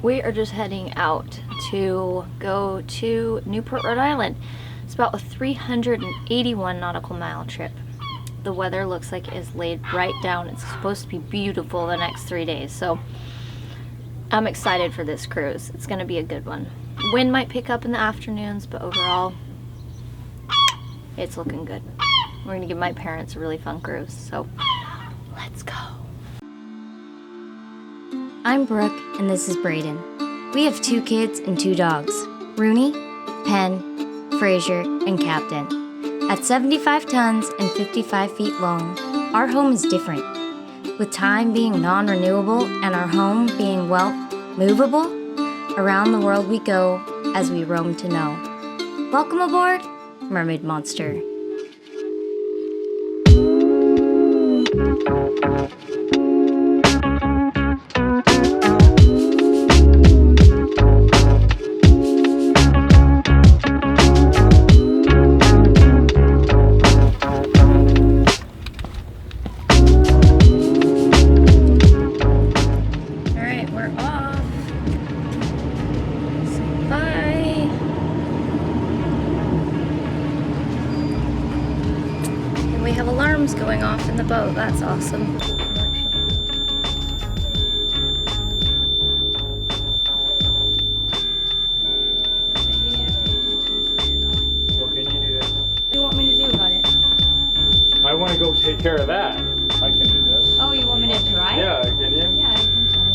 We are just heading out to go to Newport, Rhode Island. It's about a 381 nautical mile trip. The weather looks like it's laid right down. It's supposed to be beautiful the next 3 days, so I'm excited for this cruise. It's gonna be a good one. Wind might pick up in the afternoons, but overall, it's looking good. We're gonna give my parents a really fun cruise, so let's go. I'm Brooke, and this is Brayden. We have 2 kids and 2 dogs, Rooney, Penn, Frazier, and Captain. At 75 tons and 55 feet long, our home is different. With time being non-renewable and our home being, well, movable, around the world we go as we roam to know. Welcome aboard, Mermaid Monster. Going off in the boat. That's awesome. What can you do this? What do you want me to do about it? I want to go take care of that. I can do this. Oh, you want me to try? Yeah, can you? Yeah, I can try.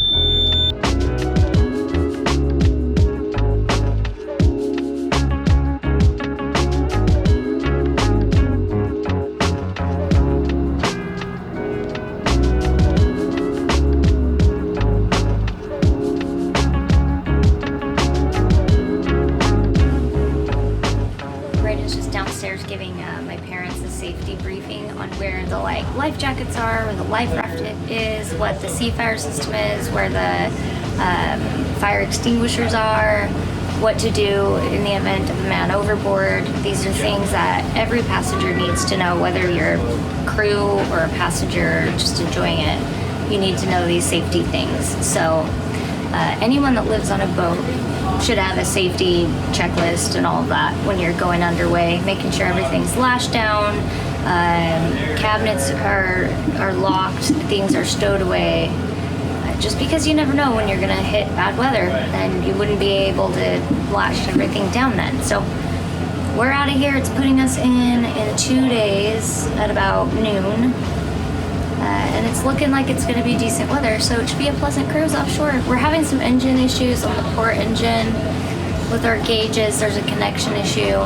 Giving my parents a safety briefing on where the life jackets are, where the life raft is, what the sea fire system is, where the fire extinguishers are, what to do in the event of a man overboard. These are things that every passenger needs to know, whether you're crew or a passenger just enjoying it. You need to know these safety things. So anyone that lives on a boat should have a safety checklist and all of that when you're going underway, making sure everything's lashed down, cabinets are locked, things are stowed away. Just because you never know when you're gonna hit bad weather, and you wouldn't be able to lash everything down then. So we're out of here. It's putting us in 2 days at about noon. And it's looking like it's going to be decent weather, so it should be a pleasant cruise offshore. We're having some engine issues on the port engine with our gauges. There's a connection issue,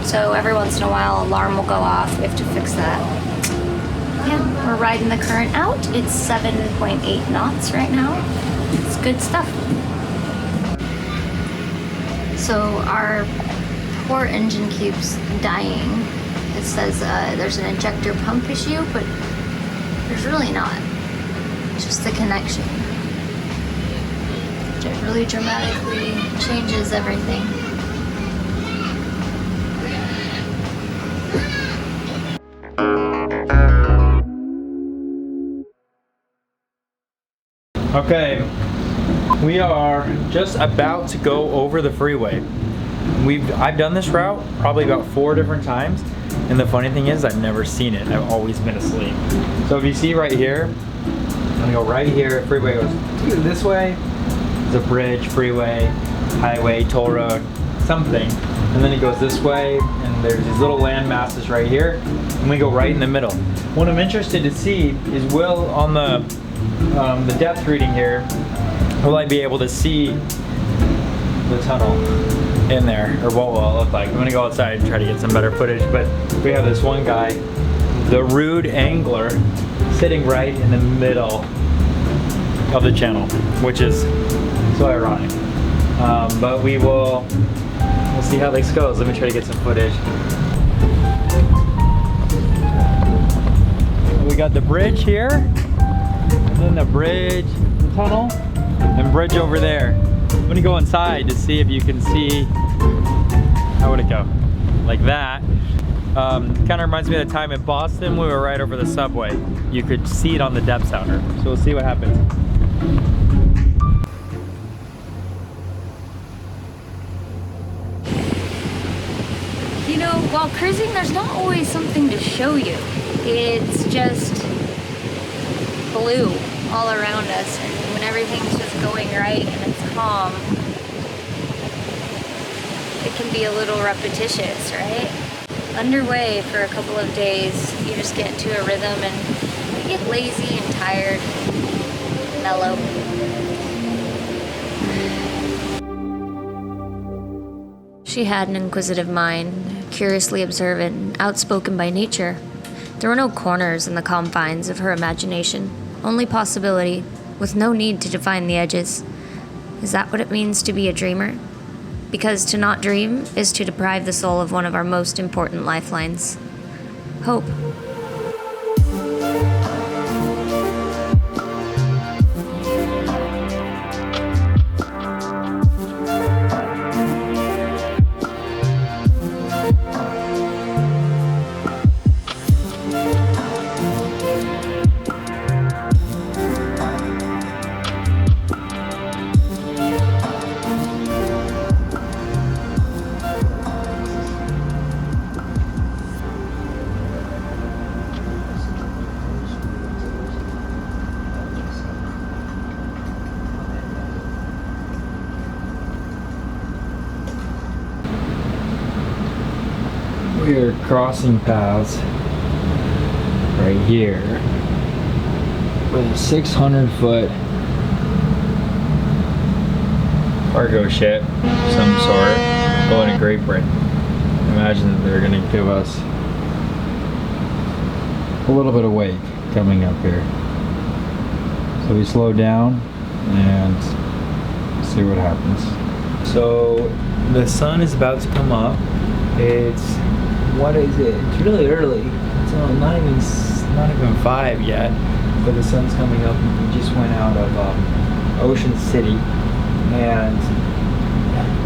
so every once in a while alarm will go off. We have to fix that. Yeah, we're riding the current out. It's 7.8 knots right now. It's good stuff. So our port engine keeps dying. It says there's an injector pump issue, but there's really not. It's just the connection. It really dramatically changes everything. Okay, we are just about to go over the freeway. I've done this route probably about 4 different times, and the funny thing is I've never seen it. I've always been asleep. So if you see right here, I'm gonna go right here. Freeway goes this way. There's a bridge, freeway, highway, toll road, something, and then it goes this way, and there's these little land masses right here, and we go right in the middle. What I'm interested to see is, will on the depth reading here, will I be able to see the tunnel in there, or what will it look like? I'm gonna go outside and try to get some better footage, but we have this one guy, the rude angler, sitting right in the middle of the channel, which is so ironic. But we'll see how this goes. Let me try to get some footage. We got the bridge here, and then the bridge tunnel, and bridge over there. I'm gonna go inside to see if you can see, how would it go? Like that. Kind of reminds me of the time in Boston we were right over the subway. You could see it on the depth sounder. So we'll see what happens. while cruising, there's not always something to show you. It's just blue all around us, and when everything's just going right and it's calm, it can be a little repetitious, right? Underway for a couple of days, you just get into a rhythm and you get lazy and tired, mellow. She had an inquisitive mind, curiously observant, and outspoken by nature. There were no corners in the confines of her imagination, only possibility, with no need to define the edges. Is that what it means to be a dreamer? Because to not dream is to deprive the soul of one of our most important lifelines: hope. We are crossing paths right here with a 600-foot cargo ship of some sort going to Great Britain. Imagine that they're going to give us a little bit of wake coming up here. So we slow down and see what happens. So the sun is about to come up. It's, what is it? It's really early. It's not even 5 yet, but the sun's coming up. We just went out of Ocean City, and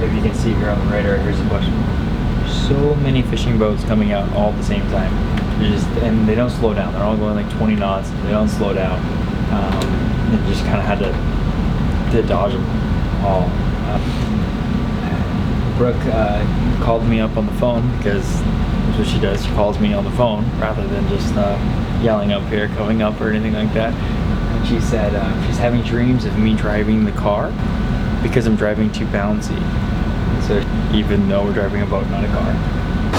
if you can see here on the radar, here's a bunch. There's so many fishing boats coming out all at the same time. And they don't slow down. They're all going like 20 knots. They don't slow down. And just kind of had to dodge them all. Brooke called me up on the phone, because that's what she does. She calls me on the phone rather than just yelling up here, coming up, or anything like that. And she said she's having dreams of me driving the car because I'm driving too bouncy. So even though we're driving a boat, not a car.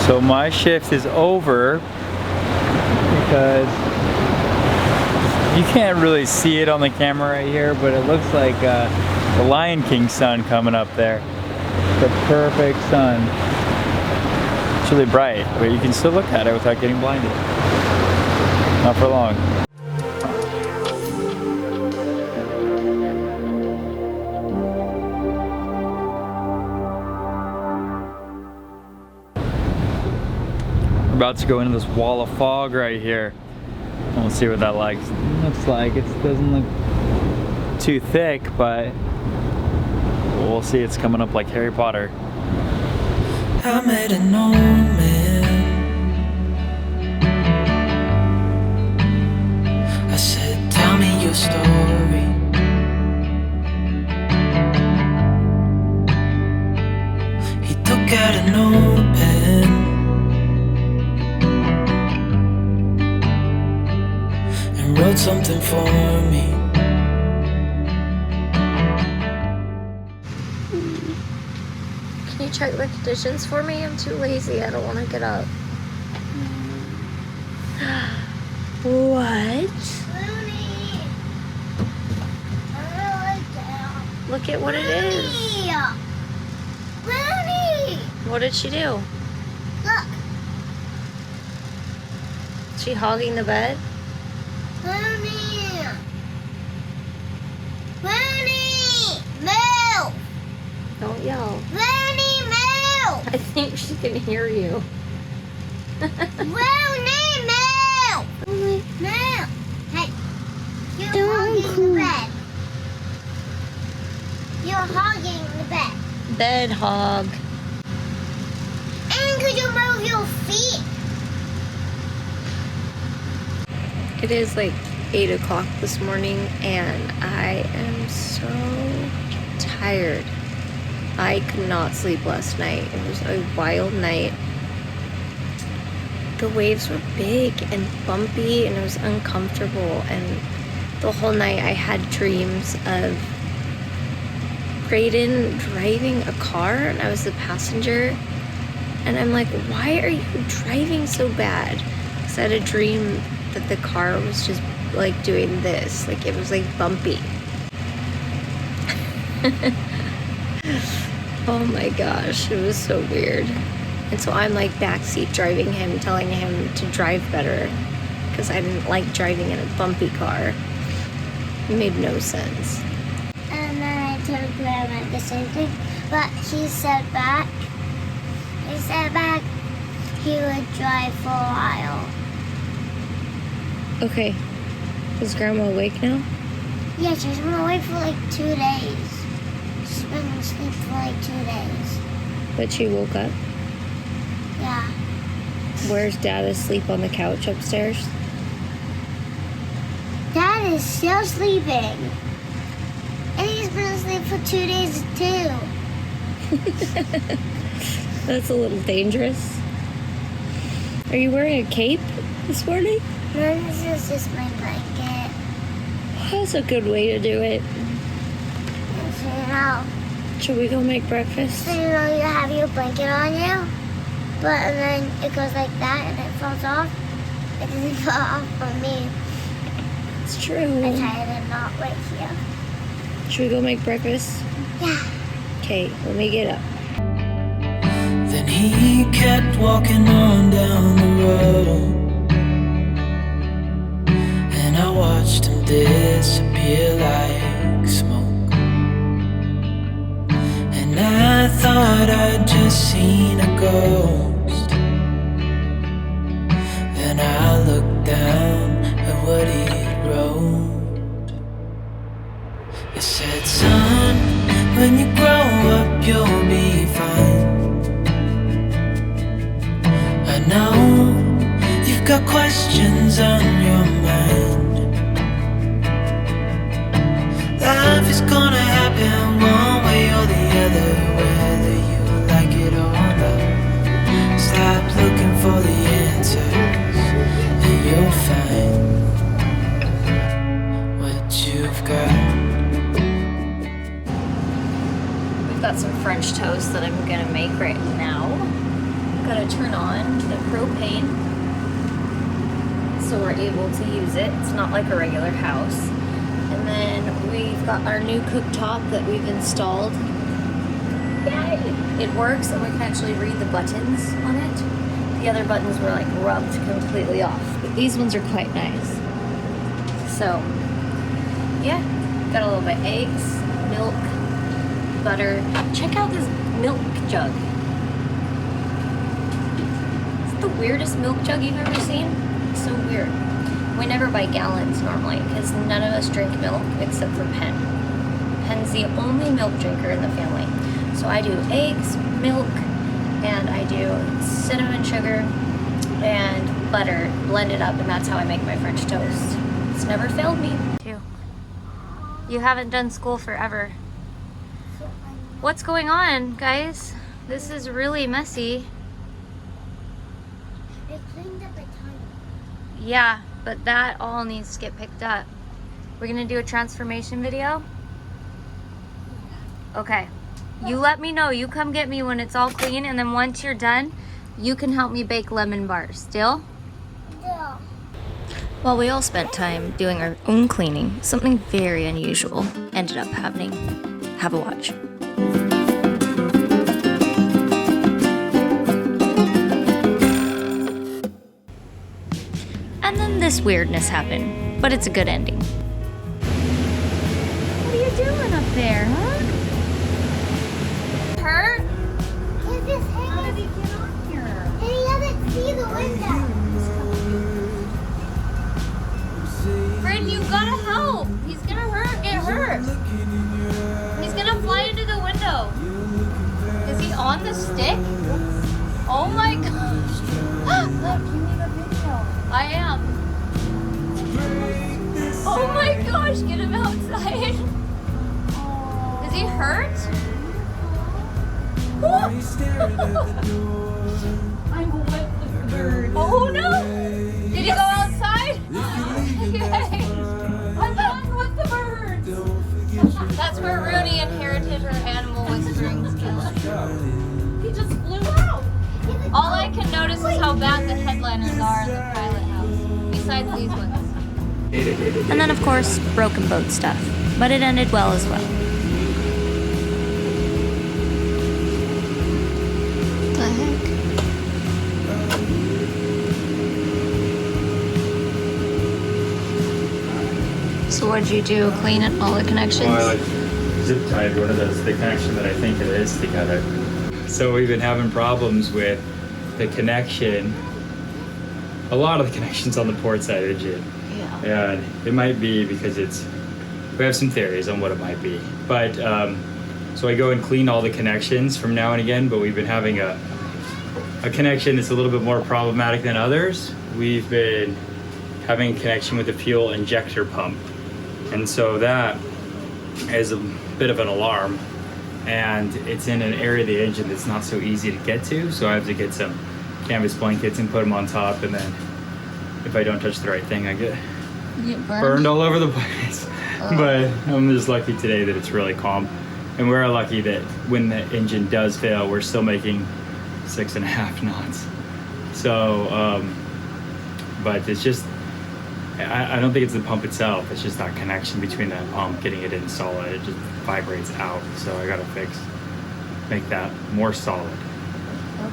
So my shift is over because you can't really see it on the camera right here, but it looks like the Lion King sun coming up there. The perfect sun. It's really bright, but you can still look at it without getting blinded. Not for long. We're about to go into this wall of fog right here. We'll see what that looks like. It doesn't look too thick, but we'll see. It's coming up like Harry Potter. I made an old man. I said, tell me your story. He took out a notepad and wrote something for me. Can you check the conditions for me? I'm too lazy. I don't want to get up. What? Look at what it is. What did she do? Look. Is she hogging the bed? Looney! Looney! Move! Don't yell. Looney, move! I think she can hear you. Looney, move! Looney, move! Hey, you're hogging the bed. You're hogging the bed. Bed hog. And could you move your feet? It is like 8 o'clock this morning and I am so tired. I could not sleep last night. It was a wild night. the waves were big and bumpy and it was uncomfortable, and the whole night I had dreams of Brayden driving a car and I was the passenger, and I'm like, why are you driving so bad? Because I had a dream that the car was just like doing this, like it was like bumpy. Oh my gosh, it was so weird. And so I'm like backseat driving him, telling him to drive better because I didn't like driving in a bumpy car. It made no sense. And then I told Grandma the same thing, but he said back he would drive for a while. Okay, is Grandma awake now? Yeah, she's been away for like 2 days. She's been asleep for like 2 days. But she woke up. Yeah. Where's Dad asleep on the couch upstairs? Dad is still sleeping. And he's been asleep for 2 days too. That's a little dangerous. Are you wearing a cape this morning? No, this is just my blanket. That's a good way to do it. And so, you know, Should we go make breakfast? you have your blanket on you, and then it goes like that and it falls off. It doesn't fall off on me. It's I true. tied a knot right here. Should we go make breakfast? Yeah. Okay, let me get up. Then he kept walking on down the road, and I watched him disappear like smoke. And I thought I'd just seen a ghost. Then I looked down at what he wrote. It said, son, when you grow up you'll be fine. I know you've got questions on your mind. Life is gonna happen one way or the other, whether you like it or not. Stop looking for the answers and you'll find what you've got. We've got some French toast that I'm gonna make right now. Gotta turn on the propane so we're able to use it. It's not like a regular house. And then we've got our new cooktop that we've installed. Yay! It works, and we can actually read the buttons on it. The other buttons were like rubbed completely off, but these ones are quite nice. So yeah, got a little bit of eggs, milk, butter. Check out this milk jug. The weirdest milk jug you've ever seen? It's so weird. We never buy gallons normally because none of us drink milk except for Penn. Penn's the only milk drinker in the family. So I do eggs, milk, and I do cinnamon sugar and butter, blend it up, and that's how I make my French toast. It's never failed me. You haven't done school forever. What's going on, guys? This is really messy. They cleaned up a ton. Yeah, but that all needs to get picked up. We're gonna do a transformation video? Okay. You let me know. You come get me when it's all clean, and then once you're done, you can help me bake lemon bars. Deal? Yeah. While we all spent time doing our own cleaning, something very unusual ended up happening. Have a watch. And then this weirdness happened, but it's a good ending. What are you doing up there, huh? Hurt? He's just hanging. How did he get on here? And he doesn't see the window. Friend, you gotta help. He's gonna get hurt. He's gonna fly into the window. Is he on the stick? Oh my gosh. Look, you need a video. I am. Oh my gosh, get him outside. Is he hurt? I'm wet with Oh no! Did you go outside? Yay! I'm done with the birds! That's where Rooney inherited her animal whispering skill. He just flew out! All I can notice is how bad the headliners are in the pilot house, besides these ones. And then, of course, broken boat stuff. But it ended well as well. The heck? So what'd you do? Clean it, all the connections? Well, I zip tied one of those, the connection that I think it is together. So we've been having problems with the connection, a lot of the connections on the port side engine. Yeah. And it might be because we have some theories on what it might be. But, so I go and clean all the connections from now and again, but we've been having a connection that's a little bit more problematic than others. We've been having a connection with the fuel injector pump. And so that is a bit of an alarm. And it's in an area of the engine that's not so easy to get to. So I have to get some canvas blankets and put them on top. And then if I don't touch the right thing, I get burned all over the place. But I'm just lucky today that it's really calm. And we're lucky that when the engine does fail, we're still making 6.5 knots. So, but it's just, I don't think it's the pump itself. It's just that connection between that pump, getting it in solid. It just vibrates out. So I gotta make that more solid,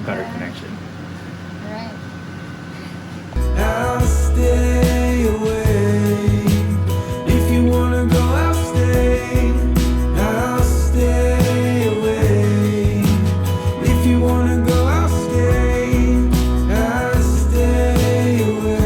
better connection. All right. I'll stay away. If you wanna go, I'll stay. I'll stay away. If you wanna go, I'll stay. I'll stay away.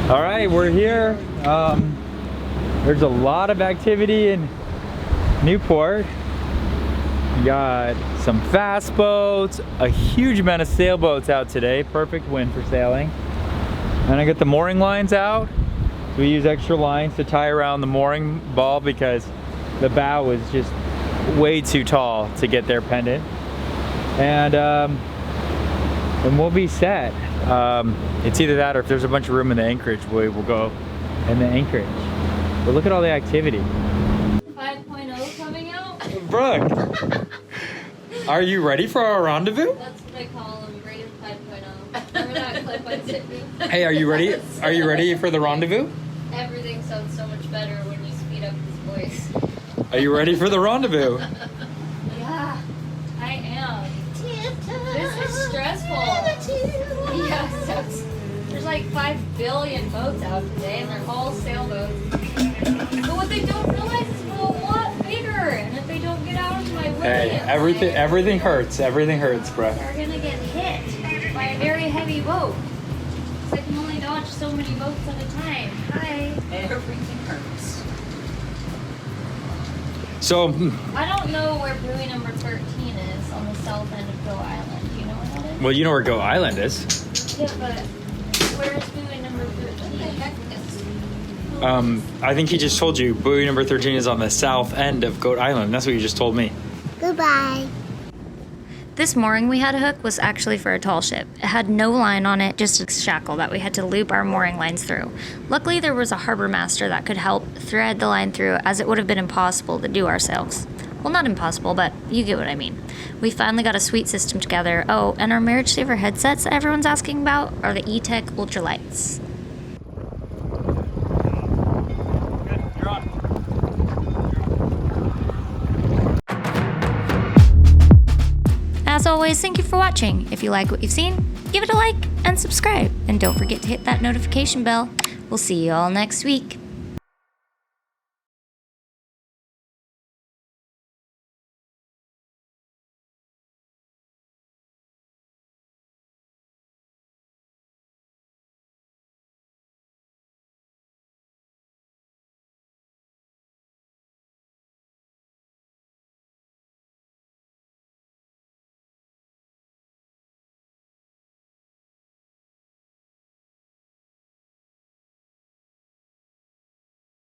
All right, we're here. There's a lot of activity in Newport. We got some fast boats, a huge amount of sailboats out today. Perfect wind for sailing. And I got the mooring lines out. So we use extra lines to tie around the mooring ball because the bow was just way too tall to get their pendant. And we'll be set. It's either that or if there's a bunch of room in the anchorage, we will go in the anchorage. But look at all the activity. 5.0 coming out? Brooke, are you ready for our rendezvous? That's what I call them, Braden 5.0. Remember that clip I sent you? Hey, are you ready? Are you ready for the rendezvous? Everything sounds so much better when you speed up his voice. Are you ready for the rendezvous? Yeah, I am. This is stressful. Yes, there's like 5 billion boats out today, and they're all sailboats. But what they don't realize is we're a lot bigger, and if they don't get out of my way, Hey, everything hurts. Everything hurts, bro. they're gonna get hit by a very heavy boat. So I can only dodge so many boats at a time. Hi. Everything hurts. So, I don't know where buoy number 13 is on the south end of Go Island. Do you know where that is? well, you know where Go Island is. Yeah, but where's buoy number 13? I think he just told you buoy number 13 is on the south end of Goat Island. That's what you just told me. Goodbye. This mooring we had to hook was actually for a tall ship. It had no line on it, just a shackle that we had to loop our mooring lines through. Luckily, there was a harbor master that could help thread the line through, as it would have been impossible to do ourselves. Well, not impossible, but you get what I mean. We finally got a sweet system together. Oh, and our Marriage Saver headsets that everyone's asking about are the E-Tech Ultralights. As always, thank you for watching. If you like what you've seen, give it a like and subscribe. And don't forget to hit that notification bell. We'll see you all next week.